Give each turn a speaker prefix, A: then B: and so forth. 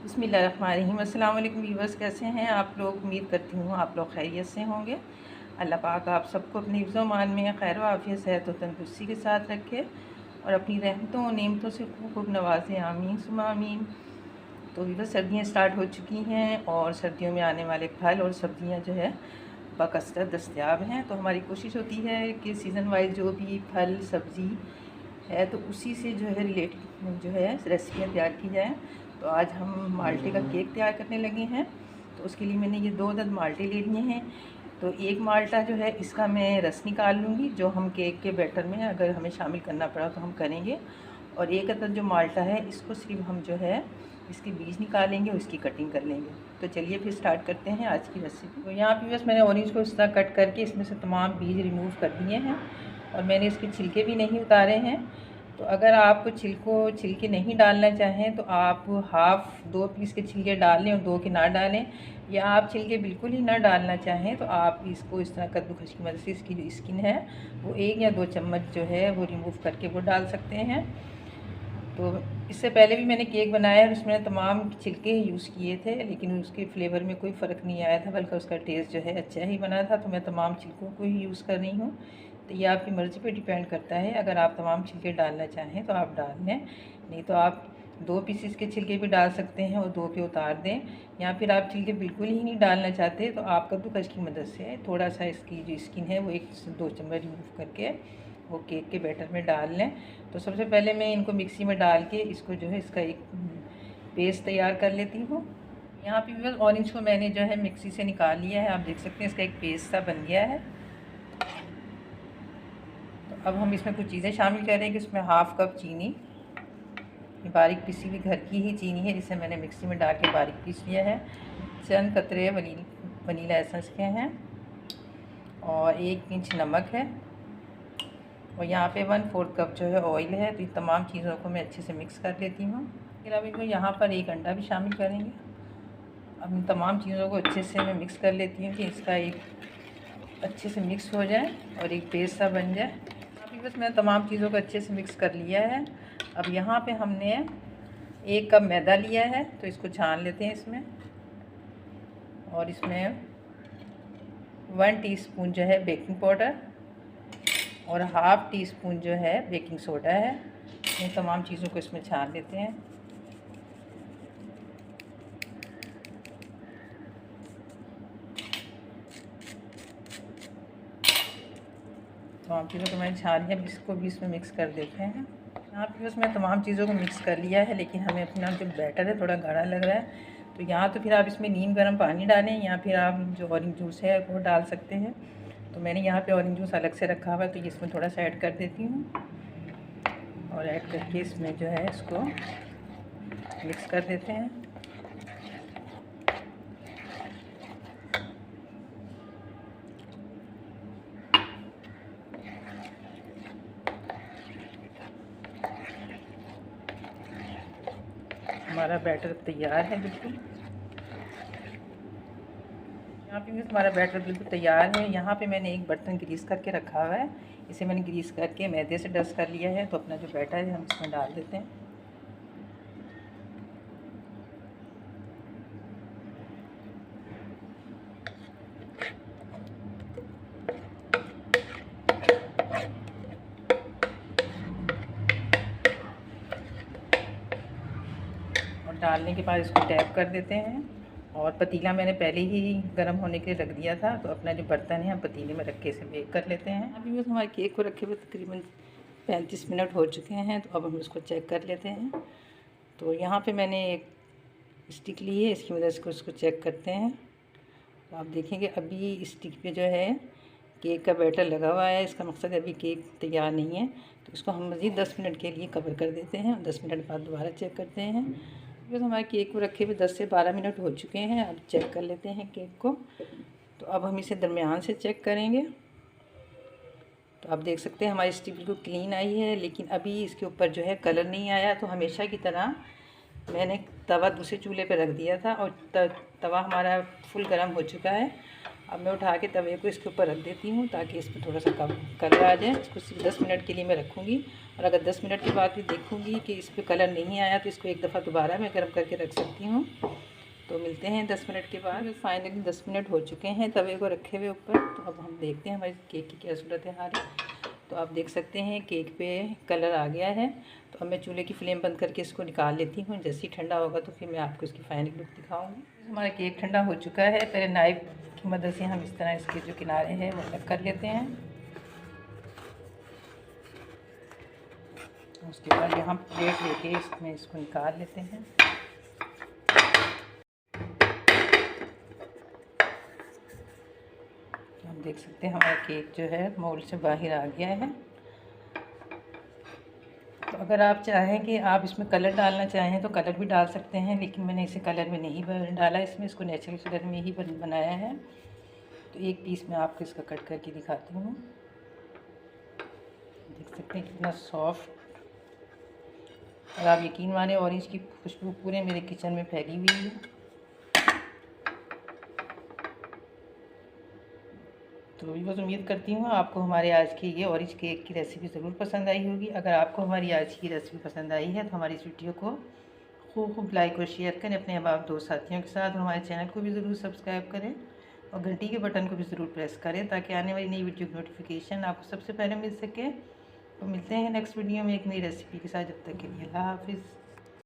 A: बिस्मिल्लाहिर्रहमानिर्रहीम। अस्सलाम वालेकुम व्यूअर्स, कैसे हैं आप लोग? उम्मीद करती हूँ आप लोग खैरियत से होंगे। अल्लाह पाक आप सबको अपनी हिफ्ज़ मान में खैर व आफ़ियत, सेहत और तंदुरुस्ती के साथ रखे और अपनी रहमतों और नेमतों से खूब खूब नवाज़ें। आमीन सुम्मा आमीन। तो व्यूअर्स, सर्दियाँ स्टार्ट हो चुकी हैं और सर्दियों में आने वाले फल और सब्ज़ियाँ जो है बकसरत दस्तयाब हैं। तो हमारी कोशिश होती है कि सीज़न वाइज जो भी फल सब्ज़ी है तो उसी से जो है रिलेटेड जो है रेसिपियाँ तैयार की जाएँ। तो आज हम माल्टे का केक तैयार करने लगे हैं। तो उसके लिए मैंने ये 2 अदद माल्टे ले लिए हैं। तो एक माल्टा जो है इसका मैं रस निकाल लूँगी, जो हम केक के बैटर में अगर हमें शामिल करना पड़ा तो हम करेंगे। और एक अदद जो माल्टा है इसको सिर्फ हम जो है इसके बीज निकालेंगे और इसकी कटिंग कर लेंगे। तो चलिए फिर स्टार्ट करते हैं आज की रेसिपी। तो यहाँ पे बस मैंने ऑरेंज को इस तरह कट करके इसमें से तमाम बीज रिमूव कर दिए हैं और मैंने इसके छिलके भी नहीं उतारे हैं। तो अगर आप छिलके नहीं डालना चाहें तो आप हाफ़ 2 पीस के छिलके डाल लें और 2 के ना डालें, या आप छिलके बिल्कुल ही ना डालना चाहें तो आप इसको इस तरह कद्दूकस की मदद से इसकी जो स्किन है वो 1 या 2 चम्मच जो है वो रिमूव करके वो डाल सकते हैं। तो इससे पहले भी मैंने केक बनाया और उसमें तमाम छिलके ही यूज़ किए थे, लेकिन उसके फ्लेवर में कोई फ़र्क नहीं आया था, बल्कि उसका टेस्ट जो है अच्छा ही बना था। तो मैं तमाम छिलकों को ही यूज़ कर रही हूँ। तो ये आपकी मर्ज़ी पे डिपेंड करता है। अगर आप तमाम छिलके डालना चाहें तो आप डाल लें, नहीं तो आप 2 पीसेस के छिलके भी डाल सकते हैं और 2 के उतार दें। या फिर आप छिलके बिल्कुल ही नहीं डालना चाहते तो आप कद्दूकस की मदद से थोड़ा सा इसकी जो स्किन है वो 1 से 2 चम्मच रिमूव करके वो केक के बैटर में डाल लें। तो सबसे पहले मैं इनको मिक्सी में डाल के इसको जो है इसका एक पेस्ट तैयार कर लेती हूँ। यहाँ पे बस ऑरेंज को मैंने जो है मिक्सी से निकाल लिया है, आप देख सकते हैं इसका एक पेस्ट सा बन गया है। तो अब हम इसमें कुछ चीज़ें शामिल करेंगे। इसमें हाफ़ कप चीनी, बारीक पिसी हुई घर की ही चीनी है जिसे मैंने मिक्सी में डाल के बारीक पीस लिया है। चंद कतरे वनीला एसेंस के हैं और 1 पिंच नमक है और यहाँ पे 1/4 कप जो है ऑयल है। तो ये तमाम चीज़ों को मैं अच्छे से मिक्स कर लेती हूँ। फिर अब इसमें यहाँ पर 1 अंडा भी शामिल करेंगे। अब इन तमाम चीज़ों को अच्छे से मैं मिक्स कर लेती हूँ कि इसका एक अच्छे से मिक्स हो जाए और एक पेस्ट सा बन जाए। अभी बस मैंने तमाम चीज़ों को अच्छे से मिक्स कर लिया है। अब यहाँ पे हमने 1 कप मैदा लिया है, तो इसको छान लेते हैं इसमें। और इसमें 1 टीस्पून जो है बेकिंग पाउडर और हाफ़ टी स्पून जो है बेकिंग सोडा है। इन तमाम चीज़ों को इसमें छान लेते हैं। तमाम चीज़ों को मैंने छान लिया, इसको भी इसमें मिक्स कर देते हैं। यहाँ पे बस मैं तमाम चीज़ों को मिक्स कर लिया है, लेकिन हमें अपना जो बैटर है थोड़ा गाढ़ा लग रहा है। तो यहाँ तो फिर आप इसमें नीम गर्म पानी डालें या फिर आप जो ऑरेंज जूस है वो डाल सकते हैं। तो मैंने यहाँ पे ऑरेंज जूस अलग से रखा हुआ है, तो ये इसमें थोड़ा सा ऐड कर देती हूँ और ऐड करके इसमें जो है इसको मिक्स कर देते हैं। हमारा बैटर तैयार है बिल्कुल। यहाँ पे हमारा बैटर बिल्कुल तैयार है। यहाँ पे मैंने एक बर्तन ग्रीस करके रखा हुआ है, इसे मैंने ग्रीस करके मैदे से डस्ट कर लिया है। तो अपना जो बैटर है हम इसमें डाल देते हैं। और डालने के बाद इसको टैप कर देते हैं। और पतीला मैंने पहले ही गर्म होने के लिए रख दिया था, तो अपना जो बर्तन है हम पतीले में रख के इसे बेक कर लेते हैं। अभी बस हमारे केक को रखे हुए तकरीबन 35 मिनट हो चुके हैं। तो अब हम इसको चेक कर लेते हैं। तो यहाँ पे मैंने एक स्टिक ली है, इसकी मदद से इसको चेक करते हैं। तो आप देखेंगे अभी स्टिक पे जो है केक का बैटर लगा हुआ है। इसका मकसद अभी केक तैयार नहीं है, तो इसको हम मज़ीद 10 मिनट के लिए कवर कर देते हैं। 10 मिनट बाद दोबारा चेक करते हैं। बस हमारे केक को रखे हुए 10 से 12 मिनट हो चुके हैं। अब चेक कर लेते हैं केक को। तो अब हम इसे दरमियान से चेक करेंगे। तो आप देख सकते हैं हमारी स्टिक बिल्कुल क्लीन आई है, लेकिन अभी इसके ऊपर जो है कलर नहीं आया। तो हमेशा की तरह मैंने तवा दूसरे चूल्हे पर रख दिया था और तवा हमारा फुल गर्म हो चुका है। अब मैं उठा के तवे को इसके ऊपर रख देती हूँ ताकि इस पर थोड़ा सा कम कलर आ जाए। इसको सिर्फ 10 मिनट के लिए मैं रखूँगी, और अगर 10 मिनट के बाद भी देखूँगी कि इस पर कलर नहीं आया तो इसको एक दफ़ा दोबारा मैं गर्म करके रख सकती हूँ। तो मिलते हैं 10 मिनट के बाद। फाइनली 10 मिनट हो चुके हैं तवे को रखे हुए ऊपर। तो अब हम देखते हैं हमारी केक की क्या सूरत है हाल। तो आप देख सकते हैं केक पे कलर आ गया है। तो अब मैं चूल्हे की फ्लेम बंद करके इसको निकाल लेती हूँ। जैसे ही ठंडा होगा तो फिर मैं आपको इसकी फाइनल लुक दिखाऊंगी। हमारा केक ठंडा हो चुका है। पहले नाइफ की मदद से हम इस तरह इसके जो किनारे हैं वो अलग कर लेते हैं। उसके बाद यहाँ प्लेट लेके इसमें इसको निकाल लेते हैं। हम देख सकते हैं हमारा केक जो है मोल्ड से बाहर आ गया है। तो अगर आप चाहें कि आप इसमें कलर डालना चाहें तो कलर भी डाल सकते हैं, लेकिन मैंने इसे कलर में नहीं डाला, इसमें इसको नेचुरल कलर में ही बनाया है। तो एक पीस मैं आपको इसका कट करके दिखाती हूँ। देख सकते हैं कितना सॉफ्ट, और आप यकीन माने ऑरेंज की खुशबू पूरे मेरे किचन में फैली हुई है। तो भी बस उम्मीद करती हूँ आपको हमारे आज की ये ऑरेंज केक की रेसिपी ज़रूर पसंद आई होगी। अगर आपको हमारी आज की रेसिपी पसंद आई है तो हमारी इस वीडियो को खूब लाइक और शेयर करें अपने अहबाब दोस्त साथियों के साथ, और हमारे चैनल को भी ज़रूर सब्सक्राइब करें और घंटी के बटन को भी ज़रूर प्रेस करें ताकि आने वाली नई वीडियो की नोटिफिकेशन आपको सबसे पहले मिल सके। तो मिलते हैं नेक्स्ट वीडियो में एक नई रेसिपी के साथ। जब तक के लिए अल्लाह हाफिज़।